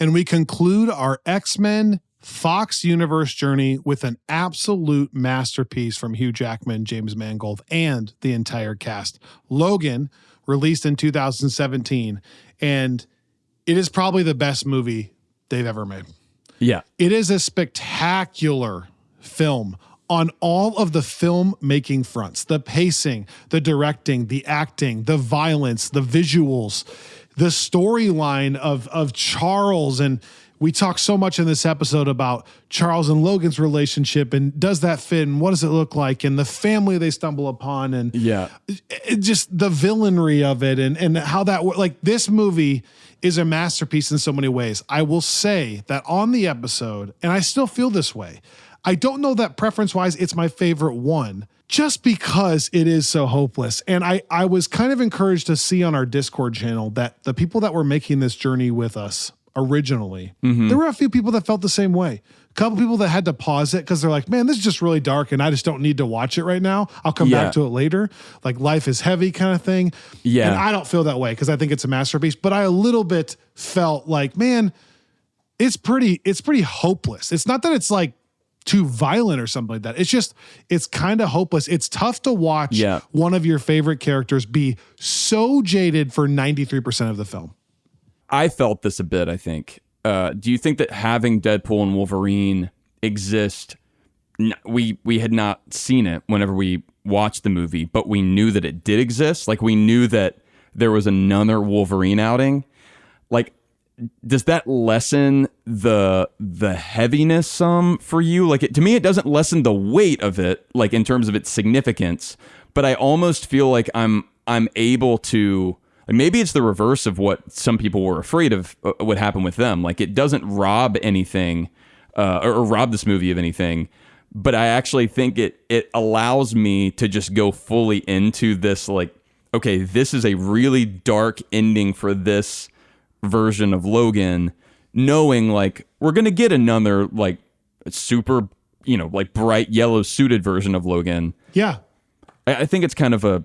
And we conclude our X-Men Fox Universe journey with an absolute masterpiece from Hugh Jackman, James Mangold, and the entire cast. Logan, released in 2017, and it is probably the best movie they've ever made. Yeah. It is a spectacular film on all of the filmmaking fronts, the pacing, the directing, the acting, the violence, the visuals, the storyline of Charles. And we talk so much in this episode about Charles and Logan's relationship and does that fit and what does it look like and the family they stumble upon and just the villainry of it and how that, like, this movie is a masterpiece in so many ways. I will say that on the episode, and I still feel this way, I don't know that preference-wise it's my favorite one, just because it is so hopeless. And I was kind of encouraged to see on our Discord channel that the people that were making this journey with us originally, there were a few people that felt the same way. A couple people that had to pause it because they're like, man, this is just really dark and I just don't need to watch it right now. I'll come back to it later. Like, life is heavy kind of thing. Yeah. And I don't feel that way because I think it's a masterpiece, but I a little bit felt like, man, it's pretty hopeless. It's not that it's like too violent or something like that. It's just, it's kind of hopeless. It's tough to watch one of your favorite characters be so jaded for 93% of the film. I felt this a bit, I think. Do you think that having Deadpool and Wolverine exist, we had not seen it whenever we watched the movie, but we knew that it did exist? Like, we knew that there was another Wolverine outing? Like, does that lessen the heaviness some for you? Like, to me, it doesn't lessen the weight of it, like, in terms of its significance, but I almost feel like I'm able to... Maybe it's the reverse of what some people were afraid of would happen with them. Like, it doesn't rob anything or rob this movie of anything, but I actually think it allows me to just go fully into this, like, okay, this is a really dark ending for this version of Logan, knowing, like, we're going to get another, like, super, like, bright yellow suited version of Logan. Yeah. I think it's kind of a...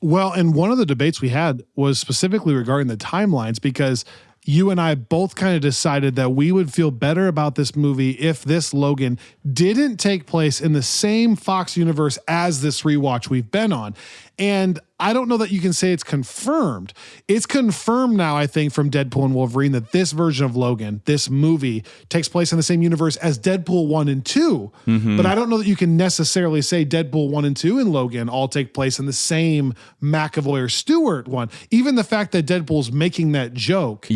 Well, and one of the debates we had was specifically regarding the timelines, because you and I both kind of decided that we would feel better about this movie if this Logan didn't take place in the same Fox universe as this rewatch we've been on. And I don't know that you can say it's confirmed. It's confirmed now, I think, from Deadpool and Wolverine that this version of Logan, this movie, takes place in the same universe as Deadpool 1 and 2. But I don't know that you can necessarily say Deadpool 1 and 2 and Logan all take place in the same McAvoy or Stewart one. Even the fact that Deadpool's making that joke,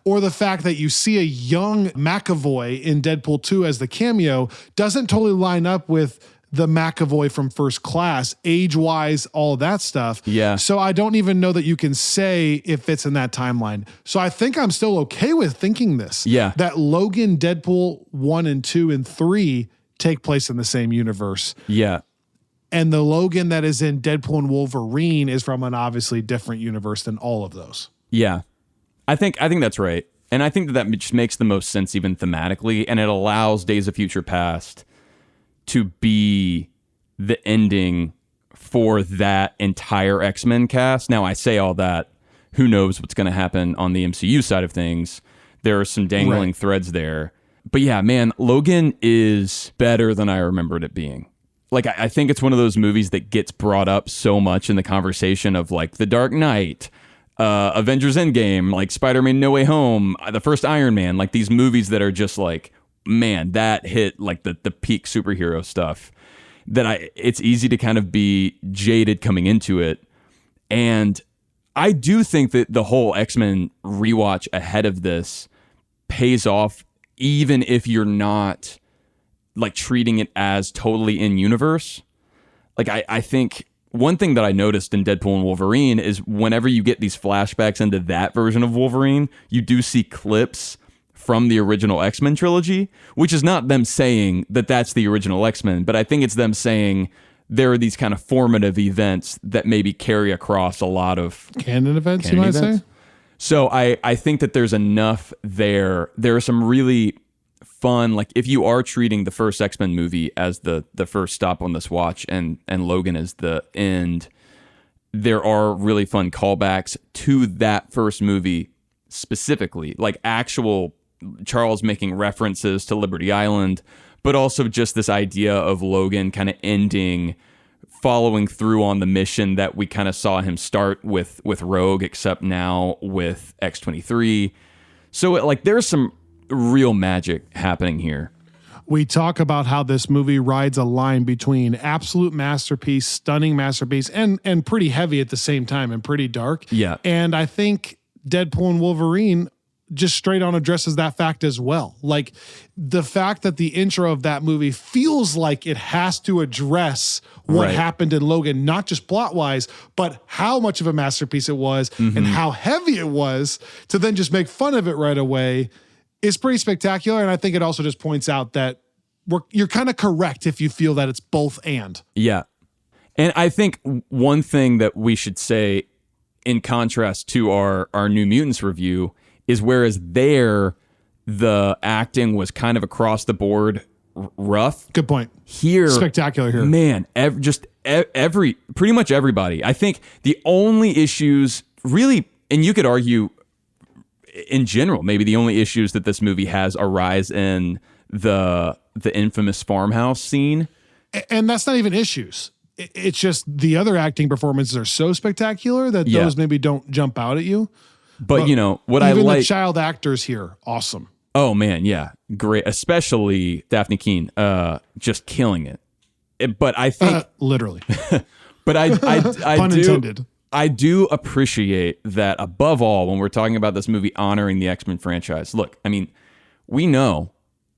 or the fact that you see a young McAvoy in Deadpool 2 as the cameo, doesn't totally line up with the McAvoy from First Class, age-wise, all that stuff. So I don't even know that you can say it fits in that timeline. So I think I'm still okay with thinking this. That Logan, Deadpool 1 and 2 and 3 take place in the same universe. And the Logan that is in Deadpool and Wolverine is from an obviously different universe than all of those. I think that's right. And I think that just makes the most sense even thematically, and it allows Days of Future Past to be the ending for that entire X-Men cast. Now, I say all that, who knows what's going to happen on the MCU side of things. There are some dangling threads there. But yeah, man, Logan is better than I remembered it being. Like, I think it's one of those movies that gets brought up so much in the conversation of, like, The Dark Knight, Avengers Endgame, like Spider-Man No Way Home, the first Iron Man, like these movies that are just like, man, that hit like the peak superhero stuff, that it's easy to kind of be jaded coming into it. And I do think that the whole X-Men rewatch ahead of this pays off, even if you're not like treating it as totally in universe. Like, I think one thing that I noticed in Deadpool and Wolverine is whenever you get these flashbacks into that version of Wolverine, you do see clips from the original X-Men trilogy, which is not them saying that that's the original X-Men, but I think it's them saying there are these kind of formative events that maybe carry across a lot of canon events, you might say. So I think that there's enough there. There are some really fun, like if you are treating the first X-Men movie as the first stop on this watch and Logan as the end, there are really fun callbacks to that first movie specifically, like actual Charles making references to Liberty Island, but also just this idea of Logan kind of following through on the mission that we kind of saw him start with Rogue, except now with X-23. So like there's some real magic happening here. We talk about how this movie rides a line between absolute masterpiece, stunning masterpiece, and pretty heavy at the same time and pretty dark. Yeah. And I think Deadpool and Wolverine just straight on addresses that fact as well. Like the fact that the intro of that movie feels like it has to address what happened in Logan, not just plot wise, but how much of a masterpiece it was and how heavy it was, to then just make fun of it right away is pretty spectacular. And I think it also just points out that you're kind of correct if you feel that it's both and. Yeah. And I think one thing that we should say in contrast to our New Mutants review is whereas there, the acting was kind of across the board rough. Good point. Here, spectacular here. Man, pretty much everybody. I think the only issues really, and you could argue in general, maybe the only issues that this movie has arise in the infamous farmhouse scene. And that's not even issues. It's just the other acting performances are so spectacular that those maybe don't jump out at you. But you know, what I like... Even the child actors here, awesome. Oh, man, yeah. Great. Especially Daphne Keane, just killing it. But I think... literally. But I Pun intended. I do appreciate that above all, when we're talking about this movie honoring the X-Men franchise. Look, I mean, we know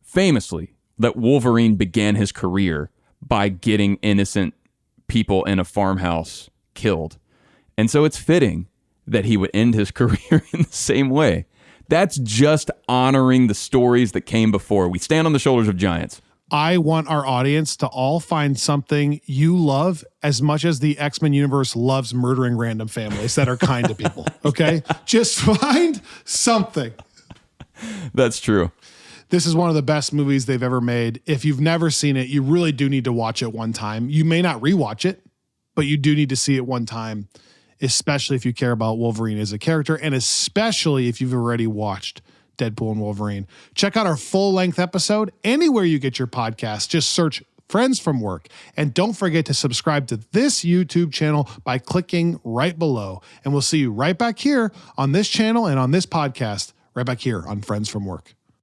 famously that Wolverine began his career by getting innocent people in a farmhouse killed. And so it's fitting that he would end his career in the same way. That's just honoring the stories that came before. We stand on the shoulders of giants. I want our audience to all find something you love as much as the X-Men universe loves murdering random families that are kind to people. Okay? Just find something. That's true. This is one of the best movies they've ever made. If you've never seen it, you really do need to watch it one time. You may not rewatch it, but you do need to see it one time, especially if you care about Wolverine as a character, and especially if you've already watched Deadpool and Wolverine. Check out our full-length episode anywhere you get your podcast. Just search Friends from Work. And don't forget to subscribe to this YouTube channel by clicking right below. And we'll see you right back here on this channel and on this podcast, right back here on Friends from Work.